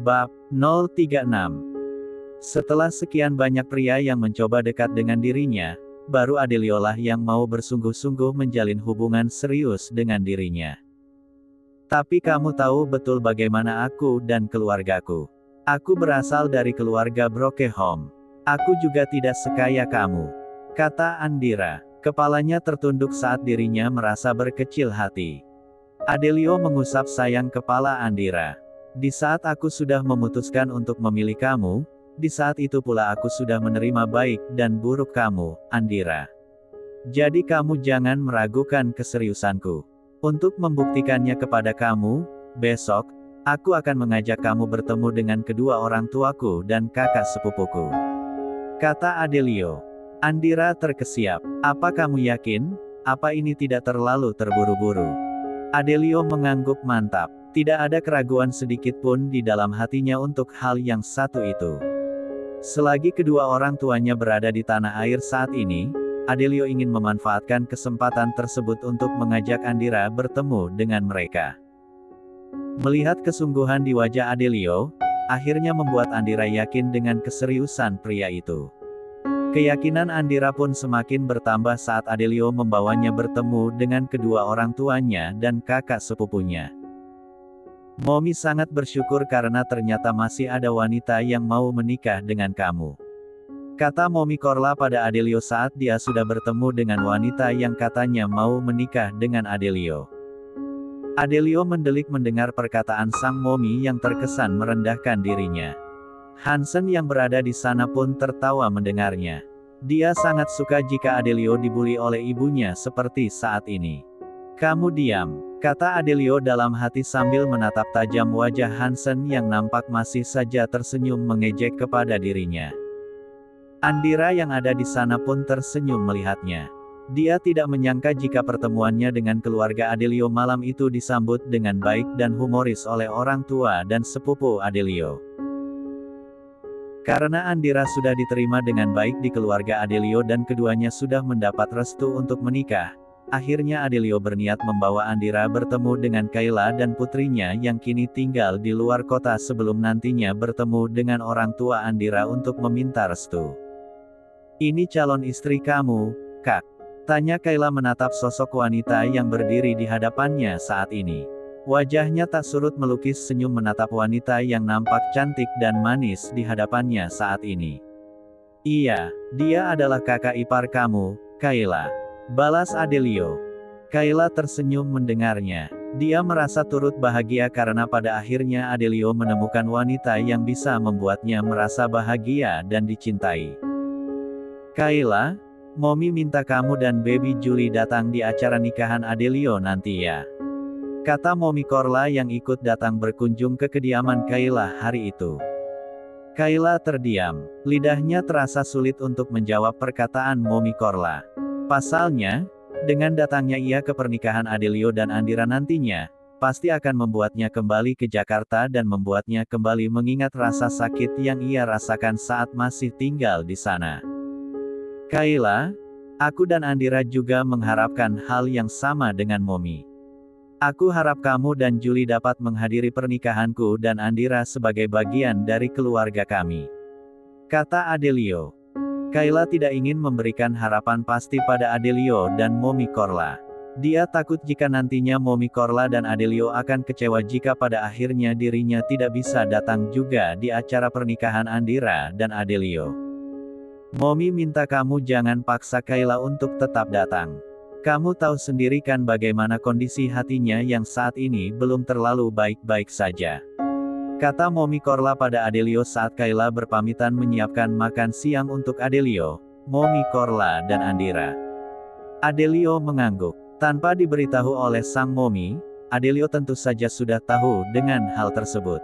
Bab 036. Setelah sekian banyak pria yang mencoba dekat dengan dirinya, baru Adelio lah yang mau bersungguh-sungguh menjalin hubungan serius dengan dirinya. Tapi kamu tahu betul bagaimana aku dan keluargaku. Aku berasal dari keluarga Brokeholm. Aku juga tidak sekaya kamu, kata Andira. Kepalanya tertunduk saat dirinya merasa berkecil hati. Adelio mengusap sayang kepala Andira. Di saat aku sudah memutuskan untuk memilih kamu, di saat itu pula aku sudah menerima baik dan buruk kamu, Andira. Jadi kamu jangan meragukan keseriusanku. Untuk membuktikannya kepada kamu, besok, aku akan mengajak kamu bertemu dengan kedua orang tuaku dan kakak sepupuku, kata Adelio. Andira terkesiap. Apa kamu yakin? Apa ini tidak terlalu terburu-buru? Adelio mengangguk mantap. Tidak ada keraguan sedikit pun di dalam hatinya untuk hal yang satu itu. Selagi kedua orang tuanya berada di tanah air saat ini, Adelio ingin memanfaatkan kesempatan tersebut untuk mengajak Andira bertemu dengan mereka. Melihat kesungguhan di wajah Adelio, akhirnya membuat Andira yakin dengan keseriusan pria itu. Keyakinan Andira pun semakin bertambah saat Adelio membawanya bertemu dengan kedua orang tuanya dan kakak sepupunya. Momi sangat bersyukur karena ternyata masih ada wanita yang mau menikah dengan kamu, kata Momi Korla pada Adelio saat dia sudah bertemu dengan wanita yang katanya mau menikah dengan Adelio. Adelio mendelik mendengar perkataan sang Momi yang terkesan merendahkan dirinya. Hansen yang berada di sana pun tertawa mendengarnya. Dia sangat suka jika Adelio dibuli oleh ibunya seperti saat ini. Kamu diam, kata Adelio dalam hati sambil menatap tajam wajah Hansen yang nampak masih saja tersenyum mengejek kepada dirinya. Andira yang ada di sana pun tersenyum melihatnya. Dia tidak menyangka jika pertemuannya dengan keluarga Adelio malam itu disambut dengan baik dan humoris oleh orang tua dan sepupu Adelio. Karena Andira sudah diterima dengan baik di keluarga Adelio dan keduanya sudah mendapat restu untuk menikah, akhirnya Adelio berniat membawa Andira bertemu dengan Kayla dan putrinya yang kini tinggal di luar kota sebelum nantinya bertemu dengan orang tua Andira untuk meminta restu. Ini calon istri kamu, Kak, tanya Kayla menatap sosok wanita yang berdiri di hadapannya saat ini. Wajahnya tak surut melukis senyum menatap wanita yang nampak cantik dan manis di hadapannya saat ini. Iya, dia adalah kakak ipar kamu, Kayla, balas Adelio. Kayla tersenyum mendengarnya. Dia merasa turut bahagia karena pada akhirnya Adelio menemukan wanita yang bisa membuatnya merasa bahagia dan dicintai. Kayla, Momi minta kamu dan Baby Julie datang di acara nikahan Adelio nanti ya, kata Momi Korla yang ikut datang berkunjung ke kediaman Kayla hari itu. Kayla terdiam. Lidahnya terasa sulit untuk menjawab perkataan Momi Korla. Pasalnya, dengan datangnya ia ke pernikahan Adelio dan Andira nantinya, pasti akan membuatnya kembali ke Jakarta dan membuatnya kembali mengingat rasa sakit yang ia rasakan saat masih tinggal di sana. Kayla, aku dan Andira juga mengharapkan hal yang sama dengan Momi. Aku harap kamu dan Julie dapat menghadiri pernikahanku dan Andira sebagai bagian dari keluarga kami, kata Adelio. Kayla tidak ingin memberikan harapan pasti pada Adelio dan Momi Korla. Dia takut jika nantinya Momi Korla dan Adelio akan kecewa jika pada akhirnya dirinya tidak bisa datang juga di acara pernikahan Andira dan Adelio. Momi minta kamu jangan paksa Kayla untuk tetap datang. Kamu tahu sendiri kan bagaimana kondisi hatinya yang saat ini belum terlalu baik-baik saja, kata Momi Korla pada Adelio saat Kayla berpamitan menyiapkan makan siang untuk Adelio, Momi Korla dan Andira. Adelio mengangguk. Tanpa diberitahu oleh sang Momi, Adelio tentu saja sudah tahu dengan hal tersebut.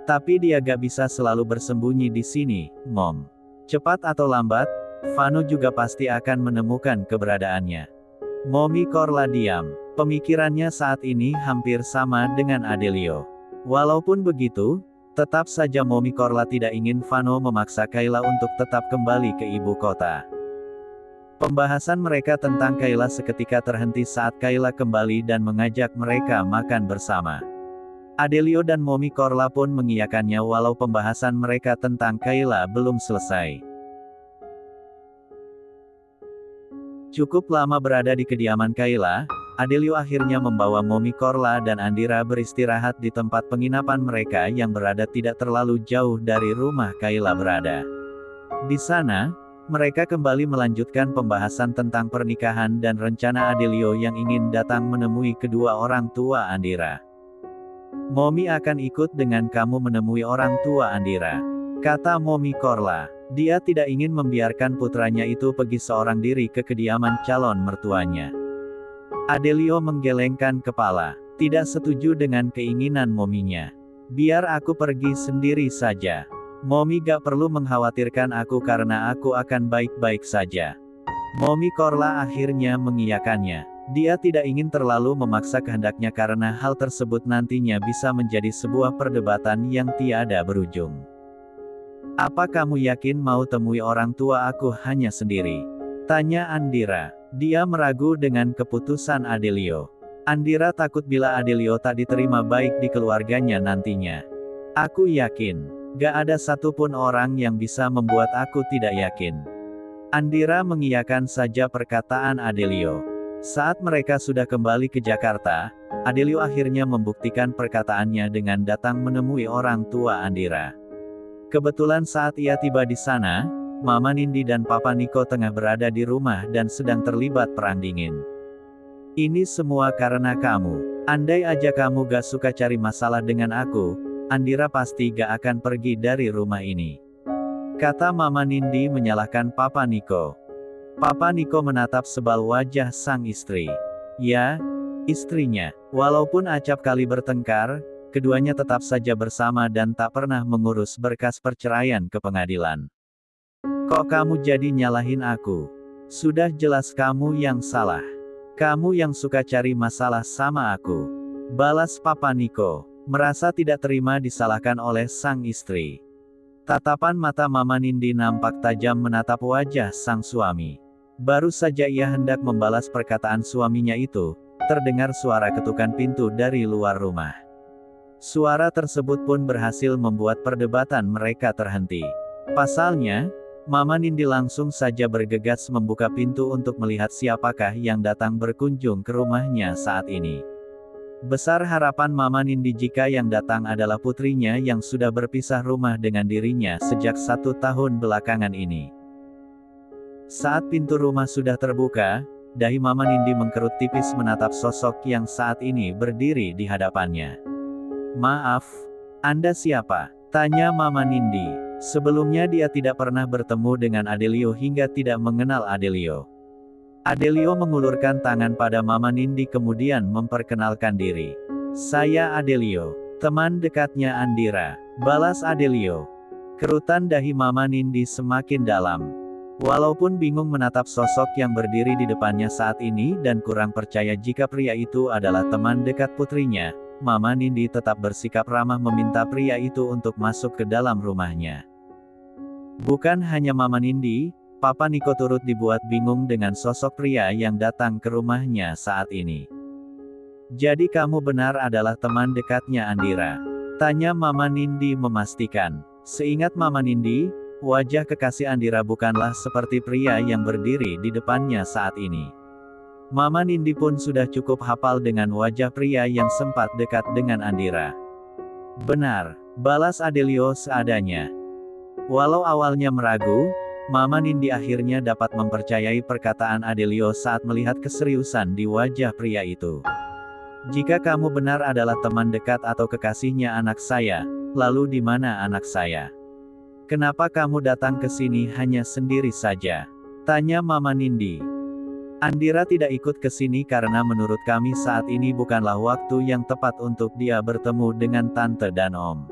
Tapi dia gak bisa selalu bersembunyi di sini, Mom. Cepat atau lambat, Vano juga pasti akan menemukan keberadaannya. Momi Korla diam. Pemikirannya saat ini hampir sama dengan Adelio. Walaupun begitu, tetap saja Momi Korla tidak ingin Vano memaksa Kayla untuk tetap kembali ke ibu kota. Pembahasan mereka tentang Kayla seketika terhenti saat Kayla kembali dan mengajak mereka makan bersama. Adelio dan Mommy Korla pun mengiyakannya walau pembahasan mereka tentang Kayla belum selesai. Cukup lama berada di kediaman Kayla, Adelio akhirnya membawa Mommy Korla dan Andira beristirahat di tempat penginapan mereka yang berada tidak terlalu jauh dari rumah Kayla berada. Di sana, mereka kembali melanjutkan pembahasan tentang pernikahan dan rencana Adelio yang ingin datang menemui kedua orang tua Andira. "Mommy akan ikut dengan kamu menemui orang tua Andira," kata Mommy Korla. Dia tidak ingin membiarkan putranya itu pergi seorang diri ke kediaman calon mertuanya. Adelio menggelengkan kepala, tidak setuju dengan keinginan mominya. "Biar aku pergi sendiri saja. Mommy gak perlu mengkhawatirkan aku karena aku akan baik-baik saja." Mommy Korla akhirnya mengiyakannya. Dia tidak ingin terlalu memaksa kehendaknya karena hal tersebut nantinya bisa menjadi sebuah perdebatan yang tiada berujung. "Apa kamu yakin mau temui orang tua aku hanya sendiri?" tanya Andira. Dia meragu dengan keputusan Adelio. Andira takut bila Adelio tak diterima baik di keluarganya nantinya. "Aku yakin. Gak ada satupun orang yang bisa membuat aku tidak yakin." Andira mengiyakan saja perkataan Adelio. Saat mereka sudah kembali ke Jakarta, Adelio akhirnya membuktikan perkataannya dengan datang menemui orang tua Andira. Kebetulan saat ia tiba di sana, Mama Nindi dan Papa Niko tengah berada di rumah dan sedang terlibat perang dingin. "Ini semua karena kamu. Andai aja kamu gak suka cari masalah dengan aku, Andira pasti gak akan pergi dari rumah ini," kata Mama Nindi menyalahkan Papa Niko. Papa Niko menatap sebal wajah sang istri. Ya, istrinya. Walaupun acap kali bertengkar, keduanya tetap saja bersama dan tak pernah mengurus berkas perceraian ke pengadilan. "Kok kamu jadi nyalahin aku? Sudah jelas kamu yang salah. Kamu yang suka cari masalah sama aku," balas Papa Niko, merasa tidak terima disalahkan oleh sang istri. Tatapan mata Mama Nindi nampak tajam menatap wajah sang suami. Baru saja ia hendak membalas perkataan suaminya itu, terdengar suara ketukan pintu dari luar rumah. Suara tersebut pun berhasil membuat perdebatan mereka terhenti. Pasalnya, Mama Nindi langsung saja bergegas membuka pintu untuk melihat siapakah yang datang berkunjung ke rumahnya saat ini. Besar harapan Mama Nindi jika yang datang adalah putrinya yang sudah berpisah rumah dengan dirinya sejak 1 tahun belakangan ini. Saat pintu rumah sudah terbuka, dahi Mama Nindi mengkerut tipis menatap sosok yang saat ini berdiri di hadapannya. "Maaf, Anda siapa?" tanya Mama Nindi. Sebelumnya dia tidak pernah bertemu dengan Adelio hingga tidak mengenal Adelio. Adelio mengulurkan tangan pada Mama Nindi kemudian memperkenalkan diri. "Saya Adelio, teman dekatnya Andira," balas Adelio. Kerutan dahi Mama Nindi semakin dalam. Walaupun bingung menatap sosok yang berdiri di depannya saat ini dan kurang percaya jika pria itu adalah teman dekat putrinya, Mama Nindi tetap bersikap ramah meminta pria itu untuk masuk ke dalam rumahnya. Bukan hanya Mama Nindi, Papa Niko turut dibuat bingung dengan sosok pria yang datang ke rumahnya saat ini. "Jadi kamu benar adalah teman dekatnya Andira?" tanya Mama Nindi memastikan. Seingat Mama Nindi, wajah kekasih Andira bukanlah seperti pria yang berdiri di depannya saat ini. Mama Nindi pun sudah cukup hafal dengan wajah pria yang sempat dekat dengan Andira. "Benar," balas Adelio seadanya. Walau awalnya meragu, Mama Nindi akhirnya dapat mempercayai perkataan Adelio saat melihat keseriusan di wajah pria itu. "Jika kamu benar adalah teman dekat atau kekasihnya anak saya, lalu di mana anak saya? Kenapa kamu datang ke sini hanya sendiri saja?" tanya Mama Nindi. "Andira tidak ikut ke sini karena menurut kami saat ini bukanlah waktu yang tepat untuk dia bertemu dengan tante dan om."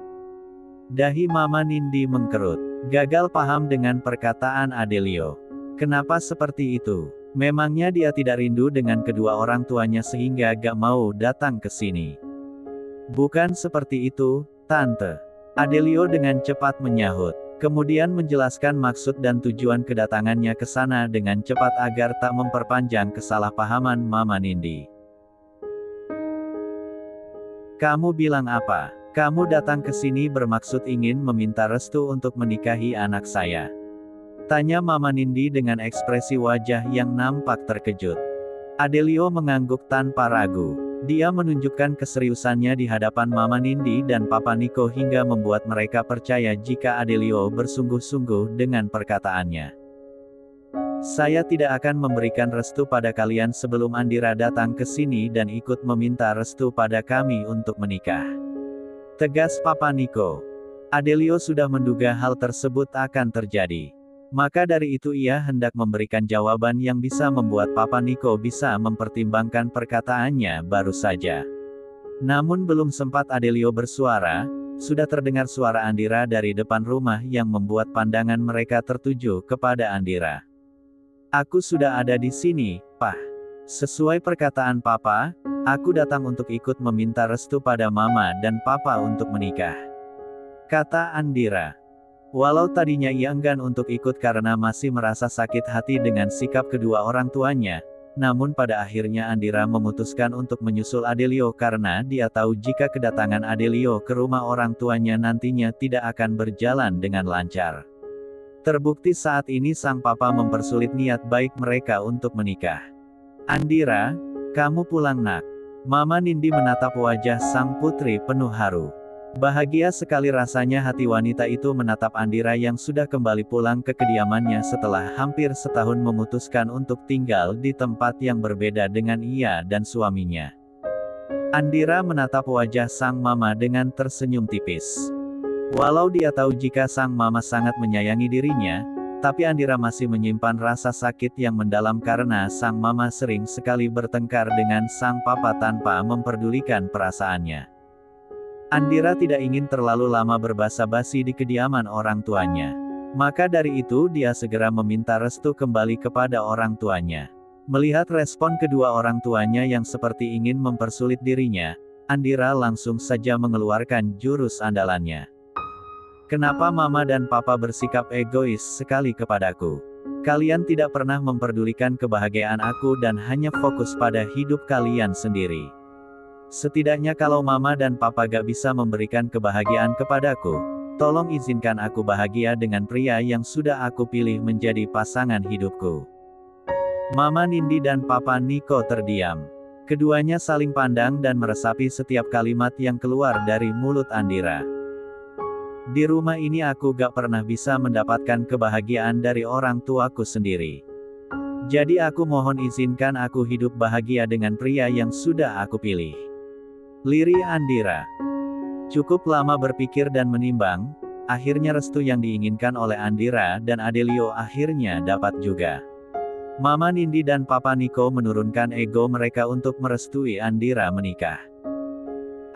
Dahi Mama Nindi mengkerut. Gagal paham dengan perkataan Adelio. Kenapa seperti itu? Memangnya dia tidak rindu dengan kedua orang tuanya sehingga gak mau datang ke sini? "Bukan seperti itu, Tante," Adelio dengan cepat menyahut. Kemudian menjelaskan maksud dan tujuan kedatangannya ke sana dengan cepat agar tak memperpanjang kesalahpahaman Mama Nindi. Kamu bilang apa? Kamu datang ke sini bermaksud ingin meminta restu untuk menikahi anak saya. Tanya Mama Nindi dengan ekspresi wajah yang nampak terkejut. Adelio mengangguk tanpa ragu. Dia menunjukkan keseriusannya di hadapan Mama Nindi dan Papa Niko hingga membuat mereka percaya jika Adelio bersungguh-sungguh dengan perkataannya. Saya tidak akan memberikan restu pada kalian sebelum Andira datang ke sini dan ikut meminta restu pada kami untuk menikah. Tegas Papa Niko. Adelio sudah menduga hal tersebut akan terjadi. Maka dari itu ia hendak memberikan jawaban yang bisa membuat Papa Niko bisa mempertimbangkan perkataannya baru saja. Namun belum sempat Adelio bersuara, sudah terdengar suara Andira dari depan rumah yang membuat pandangan mereka tertuju kepada Andira. Aku sudah ada di sini, Pak. Sesuai perkataan Papa, aku datang untuk ikut meminta restu pada Mama dan Papa untuk menikah. Kata Andira. Walau tadinya ia enggan untuk ikut karena masih merasa sakit hati dengan sikap kedua orang tuanya, namun pada akhirnya Andira memutuskan untuk menyusul Adelio karena dia tahu jika kedatangan Adelio ke rumah orang tuanya nantinya tidak akan berjalan dengan lancar. Terbukti saat ini sang papa mempersulit niat baik mereka untuk menikah. Andira, kamu pulang nak. Mama Nindi menatap wajah sang putri penuh haru. Bahagia sekali rasanya hati wanita itu menatap Andira yang sudah kembali pulang ke kediamannya setelah hampir setahun memutuskan untuk tinggal di tempat yang berbeda dengan ia dan suaminya. Andira menatap wajah sang mama dengan tersenyum tipis. Walau dia tahu jika sang mama sangat menyayangi dirinya, tapi Andira masih menyimpan rasa sakit yang mendalam karena sang mama sering sekali bertengkar dengan sang papa tanpa memperdulikan perasaannya. Andira tidak ingin terlalu lama berbasa-basi di kediaman orang tuanya. Maka dari itu dia segera meminta restu kembali kepada orang tuanya. Melihat respon kedua orang tuanya yang seperti ingin mempersulit dirinya, Andira langsung saja mengeluarkan jurus andalannya. Kenapa Mama dan Papa bersikap egois sekali kepadaku? Kalian tidak pernah memperdulikan kebahagiaan aku dan hanya fokus pada hidup kalian sendiri. Setidaknya kalau Mama dan Papa gak bisa memberikan kebahagiaan kepadaku, tolong izinkan aku bahagia dengan pria yang sudah aku pilih menjadi pasangan hidupku. Mama Nindi dan Papa Niko terdiam. Keduanya saling pandang dan meresapi setiap kalimat yang keluar dari mulut Andira. Di rumah ini aku gak pernah bisa mendapatkan kebahagiaan dari orang tuaku sendiri. Jadi aku mohon izinkan aku hidup bahagia dengan pria yang sudah aku pilih. Lirih Andira. Cukup lama berpikir dan menimbang, akhirnya restu yang diinginkan oleh Andira dan Adelio akhirnya dapat juga. Mama Nindi dan Papa Niko menurunkan ego mereka untuk merestui Andira menikah.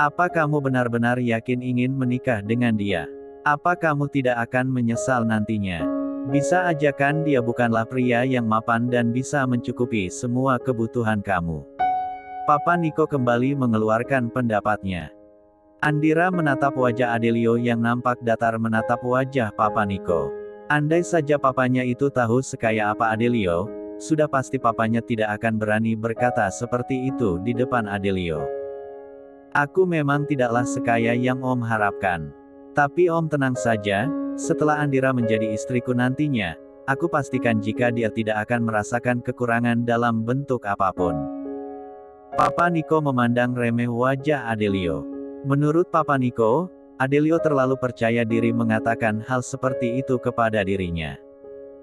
Apa kamu benar-benar yakin ingin menikah dengan dia? Apa kamu tidak akan menyesal nantinya? Bisa aja kan dia bukanlah pria yang mapan dan bisa mencukupi semua kebutuhan kamu. Papa Niko kembali mengeluarkan pendapatnya. Andira menatap wajah Adelio yang nampak datar menatap wajah Papa Niko. Andai saja papanya itu tahu sekaya apa Adelio, sudah pasti papanya tidak akan berani berkata seperti itu di depan Adelio. Aku memang tidaklah sekaya yang Om harapkan. Tapi Om tenang saja, setelah Andira menjadi istriku nantinya, aku pastikan jika dia tidak akan merasakan kekurangan dalam bentuk apapun. Papa Niko memandang remeh wajah Adelio. Menurut Papa Niko, Adelio terlalu percaya diri mengatakan hal seperti itu kepada dirinya.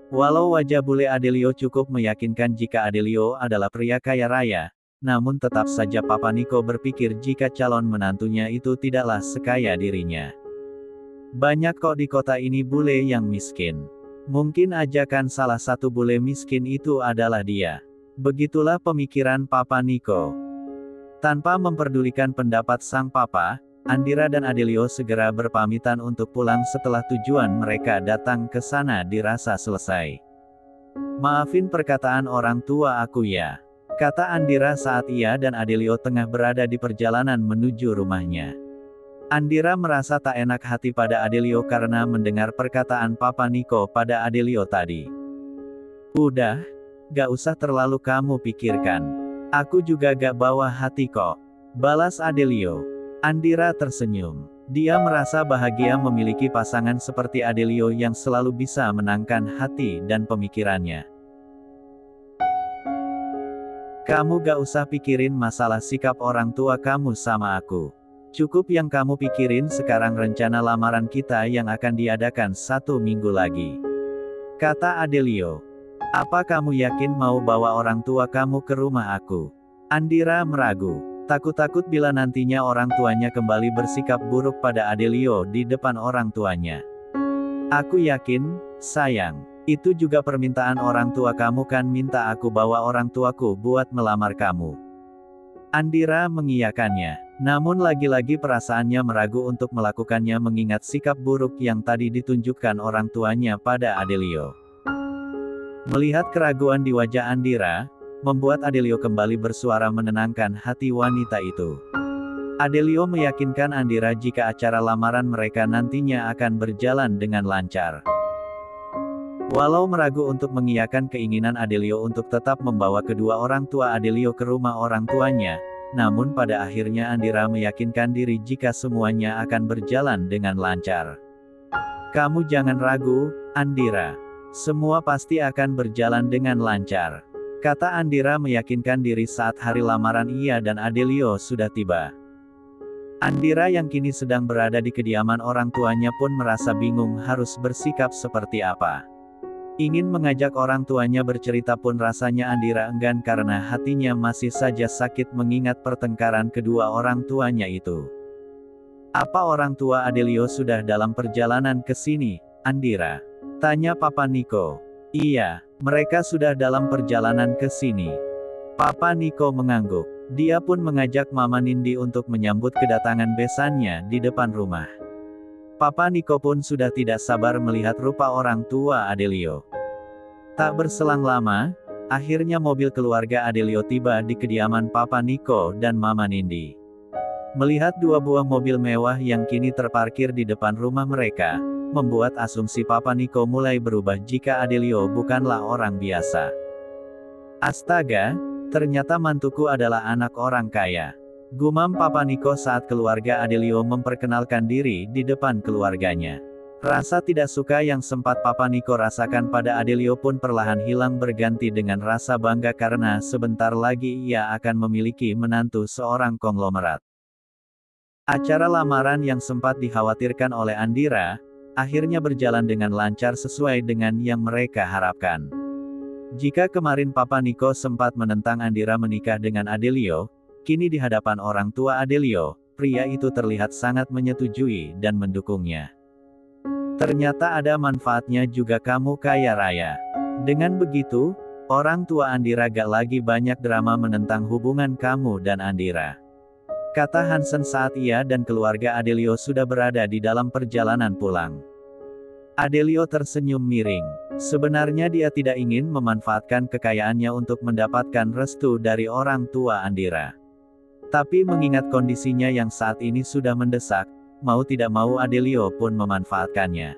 Walau wajah bule Adelio cukup meyakinkan jika Adelio adalah pria kaya raya, namun tetap saja Papa Niko berpikir jika calon menantunya itu tidaklah sekaya dirinya. Banyak kok di kota ini bule yang miskin. Mungkin aja kan salah satu bule miskin itu adalah dia. Begitulah pemikiran Papa Niko. Tanpa memperdulikan pendapat sang papa, Andira dan Adelio segera berpamitan untuk pulang setelah tujuan mereka datang ke sana dirasa selesai. Maafin perkataan orang tua aku ya, kata Andira saat ia dan Adelio tengah berada di perjalanan menuju rumahnya. Andira merasa tak enak hati pada Adelio karena mendengar perkataan Papa Niko pada Adelio tadi. Udah, gak usah terlalu kamu pikirkan. Aku juga gak bawa hati kok, balas Adelio. Andira tersenyum. Dia merasa bahagia memiliki pasangan seperti Adelio yang selalu bisa menangkan hati dan pemikirannya. Kamu gak usah pikirin masalah sikap orang tua kamu sama aku. Cukup yang kamu pikirin sekarang rencana lamaran kita yang akan diadakan 1 minggu lagi. Kata Adelio. Apa kamu yakin mau bawa orang tua kamu ke rumah aku? Andira meragu. Takut-takut bila nantinya orang tuanya kembali bersikap buruk pada Adelio di depan orang tuanya. Aku yakin, sayang. Itu juga permintaan orang tua kamu kan minta aku bawa orang tuaku buat melamar kamu. Andira mengiyakannya. Namun lagi-lagi perasaannya meragu untuk melakukannya mengingat sikap buruk yang tadi ditunjukkan orang tuanya pada Adelio. Melihat keraguan di wajah Andira, membuat Adelio kembali bersuara menenangkan hati wanita itu. Adelio meyakinkan Andira jika acara lamaran mereka nantinya akan berjalan dengan lancar. Walau meragu untuk mengiyakan keinginan Adelio untuk tetap membawa kedua orang tua Adelio ke rumah orang tuanya, namun pada akhirnya Andira meyakinkan diri jika semuanya akan berjalan dengan lancar. Kamu jangan ragu, Andira. Semua pasti akan berjalan dengan lancar. Kata Andira meyakinkan diri saat hari lamaran ia dan Adelio sudah tiba. Andira yang kini sedang berada di kediaman orang tuanya pun merasa bingung harus bersikap seperti apa. Ingin mengajak orang tuanya bercerita pun rasanya Andira enggan karena hatinya masih saja sakit mengingat pertengkaran kedua orang tuanya itu. Apa orang tua Adelio sudah dalam perjalanan ke sini, Andira? Tanya Papa Niko. Iya, mereka sudah dalam perjalanan ke sini. Papa Niko mengangguk. Dia pun mengajak Mama Nindi untuk menyambut kedatangan besannya di depan rumah. Papa Niko pun sudah tidak sabar melihat rupa orang tua Adelio. Tak berselang lama, akhirnya mobil keluarga Adelio tiba di kediaman Papa Niko dan Mama Nindi. Melihat 2 buah mobil mewah yang kini terparkir di depan rumah mereka, membuat asumsi Papa Niko mulai berubah jika Adelio bukanlah orang biasa. Astaga, ternyata mantuku adalah anak orang kaya. Gumam Papa Niko saat keluarga Adelio memperkenalkan diri di depan keluarganya. Rasa tidak suka yang sempat Papa Niko rasakan pada Adelio pun perlahan hilang berganti dengan rasa bangga karena sebentar lagi ia akan memiliki menantu seorang konglomerat. Acara lamaran yang sempat dikhawatirkan oleh Andira, akhirnya berjalan dengan lancar sesuai dengan yang mereka harapkan. Jika kemarin Papa Niko sempat menentang Andira menikah dengan Adelio, kini di hadapan orang tua Adelio, pria itu terlihat sangat menyetujui dan mendukungnya. Ternyata ada manfaatnya juga kamu kaya raya. Dengan begitu, orang tua Andira gak lagi banyak drama menentang hubungan kamu dan Andira. Kata Hansen saat ia dan keluarga Adelio sudah berada di dalam perjalanan pulang. Adelio tersenyum miring. Sebenarnya dia tidak ingin memanfaatkan kekayaannya untuk mendapatkan restu dari orang tua Andira. Tapi mengingat kondisinya yang saat ini sudah mendesak, mau tidak mau Adelio pun memanfaatkannya.